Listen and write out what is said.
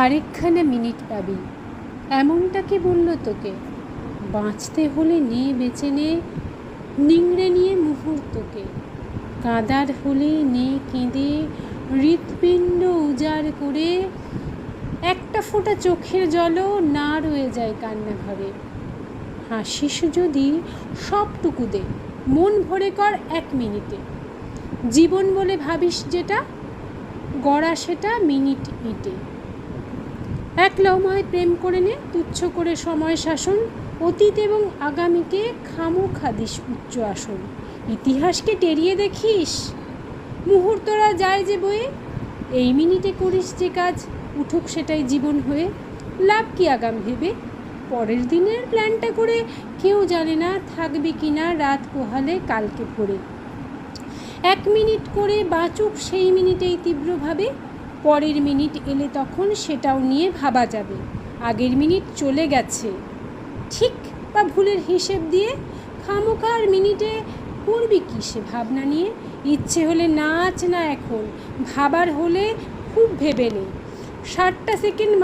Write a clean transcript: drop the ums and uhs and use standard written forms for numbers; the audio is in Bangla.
আরেকখানা মিনিট পাবি, এমনটা কে বলল তোকে? বাঁচতে হলে নে বেঁচে নে, নিংড়ে নিয়ে মুহূর্তকে। কাঁদার হলে নে কেঁদে, হৃৎপিণ্ড উজাড় করে। একটা ফোঁটা চোখের জলও না রয়ে যায় কান্নাঘরে। হাসিস যদি সবটুকু দে, মন ভরে কর 1 মিনিটে। জীবন বলে ভাবিস যেটা, গড়া সেটা মিনিট ইটে। এক লম্হায় প্রেম করে নে, তুচ্ছ করে সময় শাসন। অতীত এবং আগামীকে খামোখা দিস উচ্চ আসন। ইতিহাসকে টেরিয়ে দেখিস, মুহূর্তরা যায় যে বয়ে। এই মিনিটে করিস যে কাজ, উঠুক সেটাই জীবন হয়ে। লাভ কি আগাম ভেবে, পরের দিনের প্ল্যানটা করে কেউ জানে না থাকবি কিনা রাত পোহালে কালকে ভোরে। 1 মিনিট করে বাঁচুক সেই মিনিটেই তীব্রভাবে, পরের মিনিট এলে তখন সেটাও নিয়ে ভাবা যাবে। আগের মিনিট চলে গেছে, ঠিক বা ভুলের হিসেব দিয়ে খামোখার মিনিটে করবি কি সে ভাবনা নিয়ে। ইচ্ছে হলে নাচ না এখন, ভাবার হলে খুব ভেবে নে। 60টা সেকেন্ড